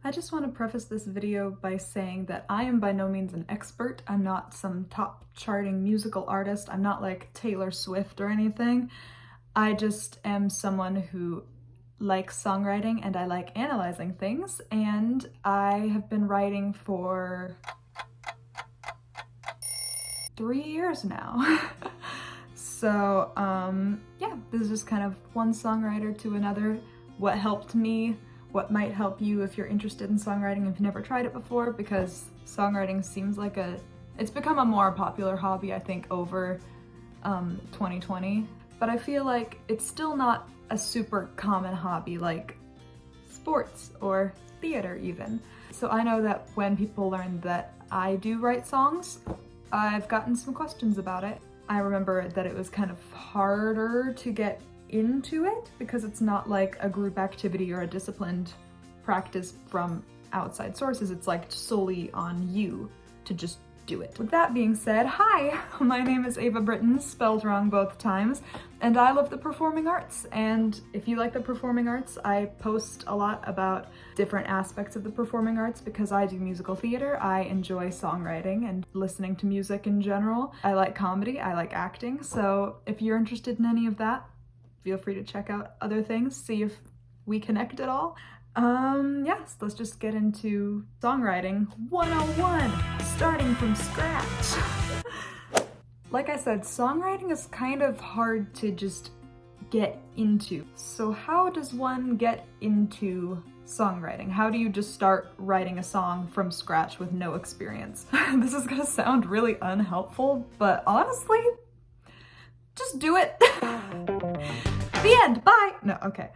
I just want to preface this video by saying that I am by no means an expert. I'm not some top charting musical artist. I'm not like Taylor Swift or anything. I just am someone who likes songwriting and I like analyzing things, and I have been writing for 3 years now. So yeah, this is just kind of one songwriter to another. What helped me, what might help you if you're interested in songwriting if you've never tried it before, because songwriting seems like it's become a more popular hobby, I think, over 2020. But I feel like it's still not a super common hobby like sports or theater even. So I know that when people learn that I do write songs, I've gotten some questions about it. I remember that it was kind of harder to get into it because it's not like a group activity or a disciplined practice from outside sources. It's like solely on you to just do it. With that being said, hi, my name is Ava Britton, spelled wrong both times, and I love the performing arts. And if you like the performing arts, I post a lot about different aspects of the performing arts because I do musical theater. I enjoy songwriting and listening to music in general. I like comedy, I like acting. So if you're interested in any of that, feel free to check out other things, see if we connect at all. Yes, let's just get into songwriting 101, starting from scratch. Like I said, songwriting is kind of hard to just get into. So how does one get into songwriting? How do you just start writing a song from scratch with no experience? This is gonna sound really unhelpful, but honestly, just do it. The end, bye! No, okay.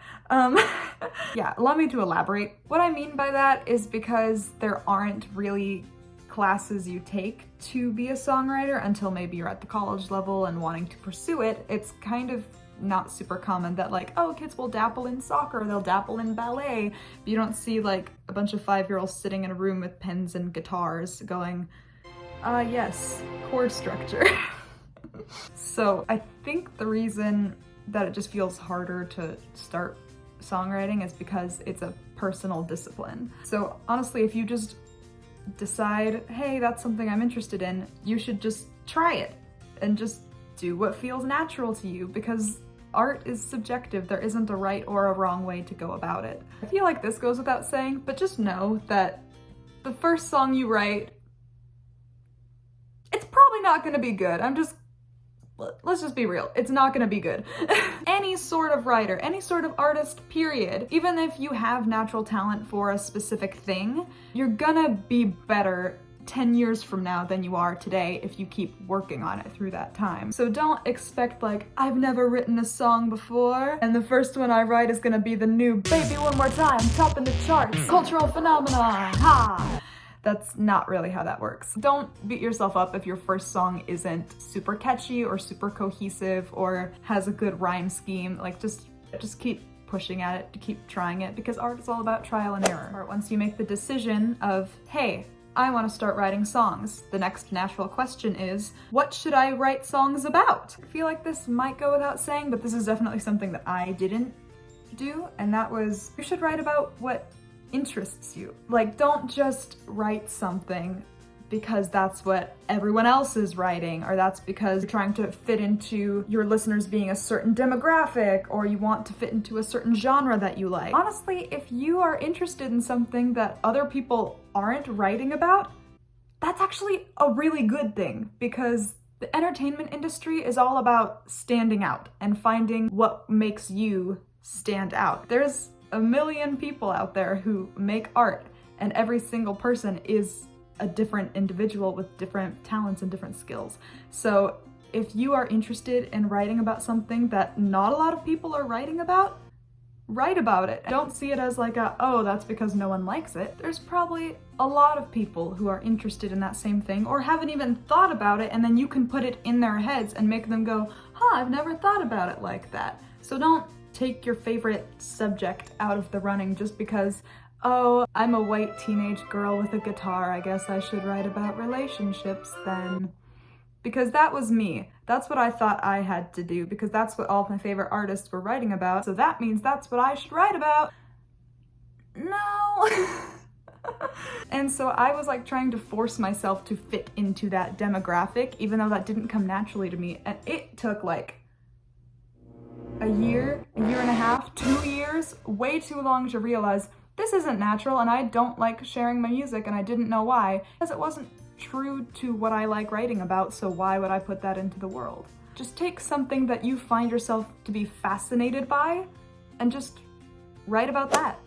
Yeah, allow me to elaborate. What I mean by that is because there aren't really classes you take to be a songwriter until maybe you're at the college level and wanting to pursue it. It's kind of not super common that like, oh, kids will dabble in soccer, they'll dabble in ballet. You don't see like a bunch of 5-year-olds sitting in a room with pens and guitars going, yes, chord structure. So I think the reason that it just feels harder to start songwriting is because it's a personal discipline. So honestly, if you just decide, hey, that's something I'm interested in, you should just try it and just do what feels natural to you, because art is subjective. There isn't a right or a wrong way to go about it. I feel like this goes without saying, but just know that the first song you write, it's probably not gonna be good. Let's just be real, it's not gonna be good. Any sort of writer, any sort of artist, period, even if you have natural talent for a specific thing, you're gonna be better 10 years from now than you are today if you keep working on it through that time. So don't expect like, I've never written a song before, and the first one I write is gonna be the new Baby One More Time, topping the charts, cultural phenomenon, ha! That's not really how that works. Don't beat yourself up if your first song isn't super catchy or super cohesive or has a good rhyme scheme. Like just keep pushing at it, to keep trying it, because art is all about trial and error. Once you make the decision of, hey, I want to start writing songs, the next natural question is, what should I write songs about? I feel like this might go without saying, but this is definitely something that I didn't do, and that was, you should write about what interests you. Like, don't just write something because that's what everyone else is writing, or that's because you're trying to fit into your listeners being a certain demographic, or you want to fit into a certain genre that you like. Honestly, if you are interested in something that other people aren't writing about, that's actually a really good thing, because the entertainment industry is all about standing out and finding what makes you stand out. There's a million people out there who make art, and every single person is a different individual with different talents and different skills. So if you are interested in writing about something that not a lot of people are writing about, write about it. Don't see it as like oh, that's because no one likes it. There's probably a lot of people who are interested in that same thing or haven't even thought about it, and then you can put it in their heads and make them go, huh, I've never thought about it like that. So don't take your favorite subject out of the running just because, oh, I'm a white teenage girl with a guitar, I guess I should write about relationships then. Because that was me. That's what I thought I had to do, because that's what all of my favorite artists were writing about, so that means that's what I should write about. No. And so I was like trying to force myself to fit into that demographic, even though that didn't come naturally to me. And it took like a year and a half, 2 years, way too long to realize this isn't natural and I don't like sharing my music, and I didn't know why, because it wasn't true to what I like writing about, so why would I put that into the world? Just take something that you find yourself to be fascinated by and just write about that.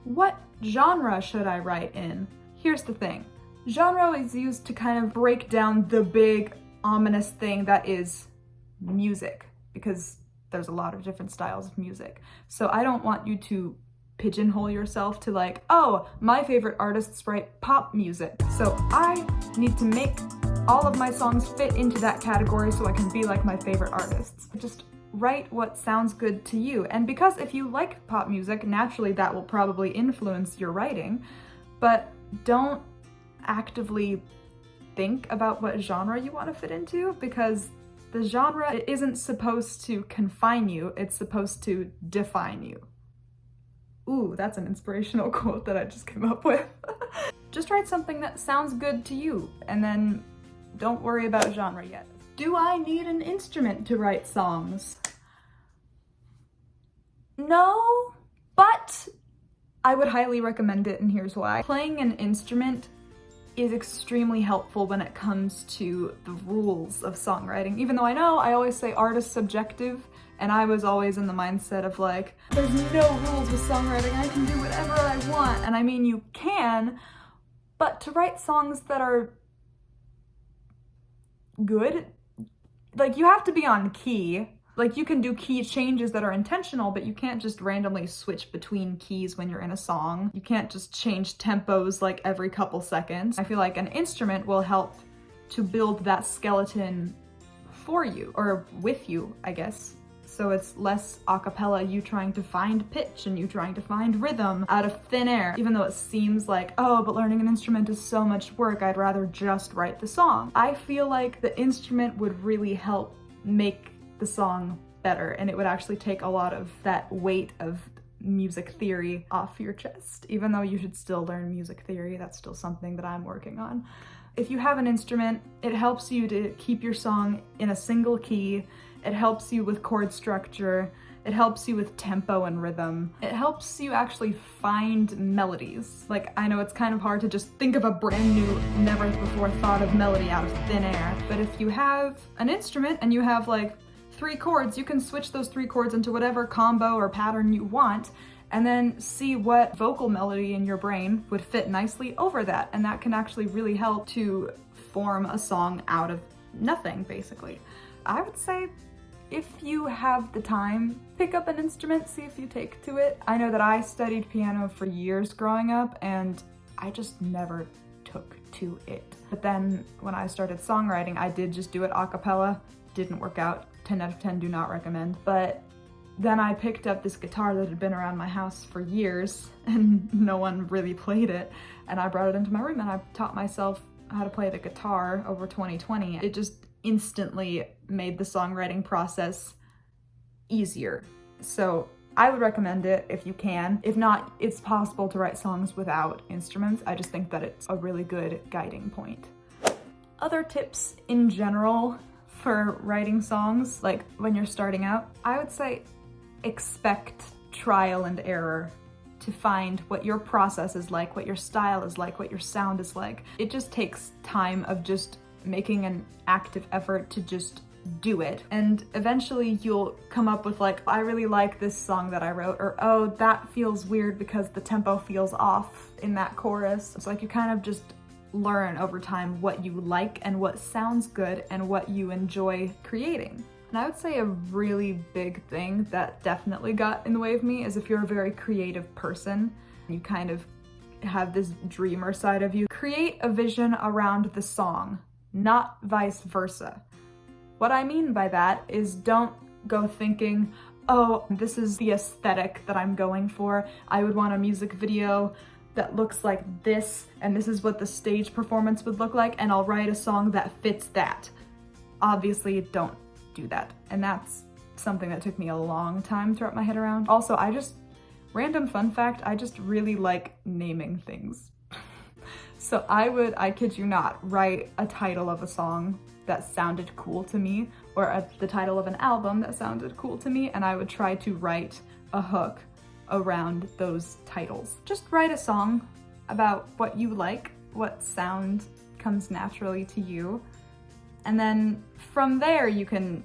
What genre should I write in? Here's the thing. Genre is used to kind of break down the big, ominous thing that is music, because there's a lot of different styles of music. So I don't want you to pigeonhole yourself to like, oh, my favorite artists write pop music, so I need to make all of my songs fit into that category so I can be like my favorite artists. Just write what sounds good to you. And because if you like pop music, naturally that will probably influence your writing, but don't actively think about what genre you want to fit into, because the genre isn't supposed to confine you, it's supposed to define you. Ooh, that's an inspirational quote that I just came up with. Just write something that sounds good to you, and then don't worry about genre yet. Do I need an instrument to write songs? No, but I would highly recommend it, and here's why. Playing an instrument is extremely helpful when it comes to the rules of songwriting. Even though I know I always say art is subjective, and I was always in the mindset of like, there's no rules with songwriting, I can do whatever I want. And I mean, you can, but to write songs that are good, like you have to be on key. Like you can do key changes that are intentional, but you can't just randomly switch between keys when you're in a song. You can't just change tempos like every couple seconds. I feel like an instrument will help to build that skeleton for you, or with you, I guess. So it's less a cappella, you trying to find pitch and you trying to find rhythm out of thin air. Even though it seems like, oh, but learning an instrument is so much work, I'd rather just write the song. I feel like the instrument would really help make the song better, and it would actually take a lot of that weight of music theory off your chest. Even though you should still learn music theory, that's still something that I'm working on. If you have an instrument, it helps you to keep your song in a single key. It helps you with chord structure. It helps you with tempo and rhythm. It helps you actually find melodies. Like, I know it's kind of hard to just think of a brand new, never before thought of melody out of thin air, but if you have an instrument and you have like 3 chords, you can switch those 3 chords into whatever combo or pattern you want, and then see what vocal melody in your brain would fit nicely over that. And that can actually really help to form a song out of nothing, basically. I would say if you have the time, pick up an instrument, see if you take to it. I know that I studied piano for years growing up, and I just never took to it. But then when I started songwriting, I did just do it a cappella. Didn't work out. 10 out of 10, do not recommend. But then I picked up this guitar that had been around my house for years and no one really played it, and I brought it into my room and I taught myself how to play the guitar over 2020. It just instantly made the songwriting process easier. So I would recommend it if you can. If not, it's possible to write songs without instruments. I just think that it's a really good guiding point. Other tips in general for writing songs, like when you're starting out, I would say expect trial and error to find what your process is like, what your style is like, what your sound is like. It just takes time of just making an active effort to just do it. And eventually you'll come up with like, I really like this song that I wrote, or oh, that feels weird because the tempo feels off in that chorus. It's like you kind of just learn over time what you like and what sounds good and what you enjoy creating. And I would say a really big thing that definitely got in the way of me is if you're a very creative person, you kind of have this dreamer side of you, create a vision around the song, not vice versa. What I mean by that is don't go thinking, oh, this is the aesthetic that I'm going for. I would want a music video that looks like this, and this is what the stage performance would look like, and I'll write a song that fits that. Obviously, don't do that. And that's something that took me a long time to wrap my head around. Also, random fun fact, I just really like naming things. So I kid you not, write a title of a song that sounded cool to me, or the title of an album that sounded cool to me, and I would try to write a hook around those titles. Just write a song about what you like, what sound comes naturally to you, and then from there you can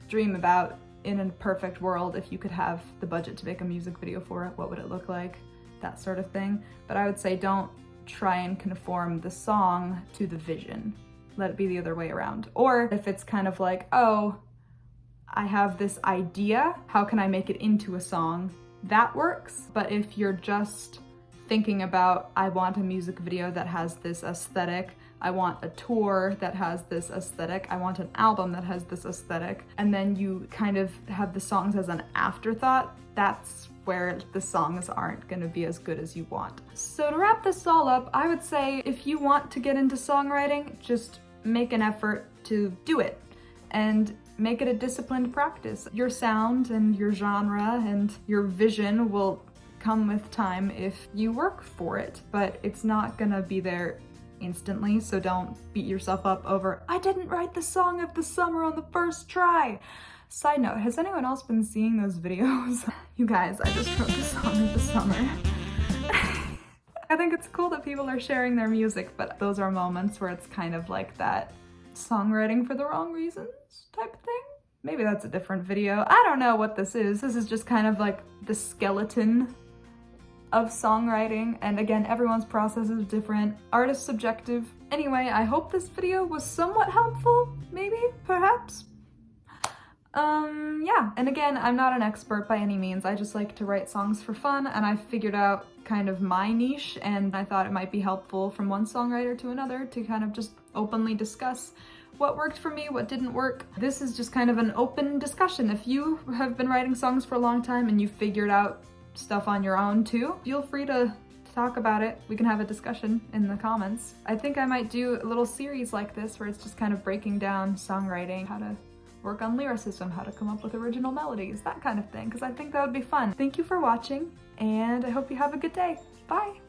dream about, in a perfect world, if you could have the budget to make a music video for it, what would it look like, that sort of thing. But I would say don't try and conform the song to the vision. Let it be the other way around. Or if it's kind of like, oh, I have this idea, how can I make it into a song? That works. But if you're just thinking about, I want a music video that has this aesthetic, I want a tour that has this aesthetic, I want an album that has this aesthetic, and then you kind of have the songs as an afterthought, that's where the songs aren't gonna be as good as you want. So to wrap this all up, I would say if you want to get into songwriting, just make an effort to do it and make it a disciplined practice. Your sound and your genre and your vision will come with time if you work for it, but it's not gonna be there instantly, so don't beat yourself up over, I didn't write the song of the summer on the first try. Side note, has anyone else been seeing those videos? You guys, I just wrote the song of the summer. I think it's cool that people are sharing their music, but those are moments where it's kind of like that songwriting for the wrong reasons type of thing. Maybe that's a different video. I don't know what this is. This is just kind of like the skeleton of songwriting, and again, everyone's process is different. Art is subjective. Anyway, I hope this video was somewhat helpful, maybe, perhaps. Yeah, and again, I'm not an expert by any means. I just like to write songs for fun, and I figured out kind of my niche, and I thought it might be helpful from one songwriter to another to kind of just openly discuss what worked for me, what didn't work. This is just kind of an open discussion. If you have been writing songs for a long time and you figured out stuff on your own too, feel free to talk about it. We can have a discussion in the comments. I think I might do a little series like this where it's just kind of breaking down songwriting, how to work on lyricism, how to come up with original melodies, that kind of thing, because I think that would be fun. Thank you for watching, and I hope you have a good day. Bye!